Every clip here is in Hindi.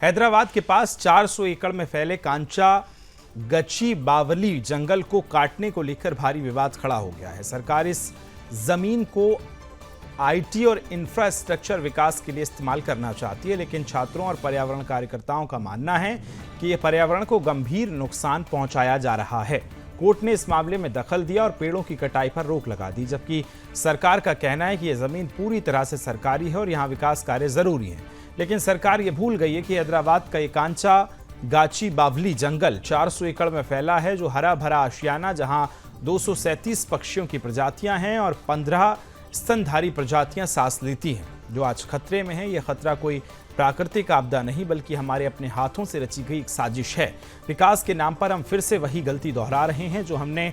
हैदराबाद के पास 400 एकड़ में फैले कांचा गची बावली जंगल को काटने को लेकर भारी विवाद खड़ा हो गया है। सरकार इस जमीन को आईटी और इंफ्रास्ट्रक्चर विकास के लिए इस्तेमाल करना चाहती है, लेकिन छात्रों और पर्यावरण कार्यकर्ताओं का मानना है कि यह पर्यावरण को गंभीर नुकसान पहुंचाया जा रहा है। कोर्ट ने इस मामले में दखल दिया और पेड़ों की कटाई पर रोक लगा दी, जबकि सरकार का कहना है कि यह जमीन पूरी तरह से सरकारी है और यहां विकास कार्य जरूरी है। लेकिन सरकार ये भूल गई है कि हैदराबाद का ये कांचा गाची बावली जंगल 400 एकड़ में फैला है, जो हरा भरा आशियाना, जहां 237 पक्षियों की प्रजातियां हैं और 15 स्तनधारी प्रजातियां सांस लेती हैं, जो आज खतरे में है। यह खतरा कोई प्राकृतिक आपदा नहीं, बल्कि हमारे अपने हाथों से रची गई एक साजिश है। विकास के नाम पर हम फिर से वही गलती दोहरा रहे हैं जो हमने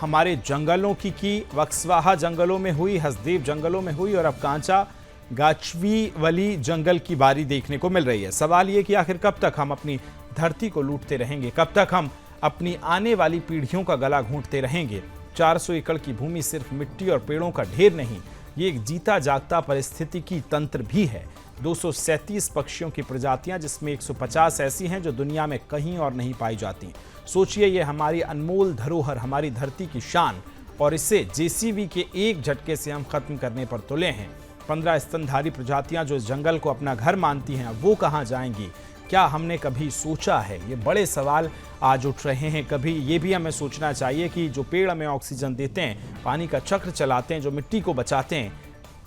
हमारे जंगलों की वक्सवाहा जंगलों में हुई, हसदेव जंगलों में हुई और अब कांचा गाचवी वाली जंगल की बारी देखने को मिल रही है। सवाल ये कि आखिर कब तक हम अपनी धरती को लूटते रहेंगे, कब तक हम अपनी आने वाली पीढ़ियों का गला घोंटते रहेंगे। 400 एकड़ की भूमि सिर्फ मिट्टी और पेड़ों का ढेर नहीं, ये एक जीता जागता पारिस्थितिकी तंत्र भी है। 237 पक्षियों की प्रजातियां, जिसमें 150 ऐसी हैं जो दुनिया में कहीं और नहीं पाई जाती। सोचिए, ये हमारी अनमोल धरोहर, हमारी धरती की शान, और इसे जेसीबी के एक झटके से हम खत्म करने पर तुले हैं। 15 स्तनधारी प्रजातियां जो इस जंगल को अपना घर मानती हैं, वो कहां जाएंगी? क्या हमने कभी सोचा है? ये बड़े सवाल आज उठ रहे हैं। कभी ये भी हमें सोचना चाहिए कि जो पेड़ हमें ऑक्सीजन देते हैं, पानी का चक्र चलाते हैं, जो मिट्टी को बचाते हैं,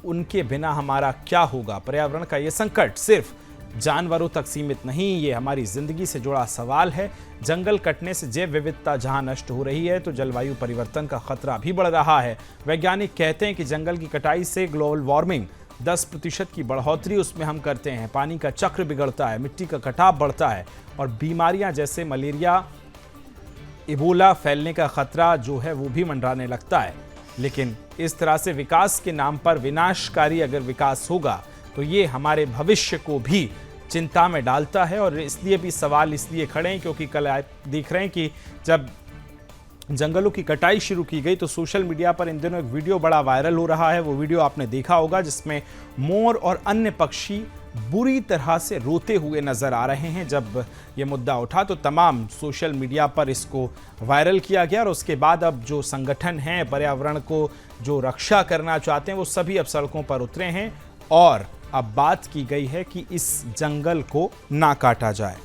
उनके बिना हमारा क्या होगा? पर्यावरण का ये संकट सिर्फ जानवरों तक सीमित नहीं, ये हमारी जिंदगी से जुड़ा सवाल है। जंगल कटने से जैव विविधता जहां नष्ट हो रही है, तो जलवायु परिवर्तन का खतरा भी बढ़ रहा है। वैज्ञानिक कहते हैं कि जंगल की कटाई से ग्लोबल वार्मिंग 10% की बढ़ोतरी उसमें हम करते हैं। पानी का चक्र बिगड़ता है, मिट्टी का कटाव बढ़ता है और बीमारियां जैसे मलेरिया, इबोला फैलने का खतरा जो है वो भी मंडराने लगता है। लेकिन इस तरह से विकास के नाम पर विनाशकारी अगर विकास होगा, तो ये हमारे भविष्य को भी चिंता में डालता है। और इसलिए भी सवाल इसलिए खड़े हैं क्योंकि कल आप देख रहे हैं कि जब जंगलों की कटाई शुरू की गई तो सोशल मीडिया पर इन दिनों एक वीडियो बड़ा वायरल हो रहा है। वो वीडियो आपने देखा होगा, जिसमें मोर और अन्य पक्षी बुरी तरह से रोते हुए नजर आ रहे हैं। जब ये मुद्दा उठा तो तमाम सोशल मीडिया पर इसको वायरल किया गया और उसके बाद अब जो संगठन हैं, पर्यावरण को जो रक्षा करना चाहते हैं, वो सभी अब सड़कों पर उतरे हैं और अब बात की गई है कि इस जंगल को ना काटा जाए।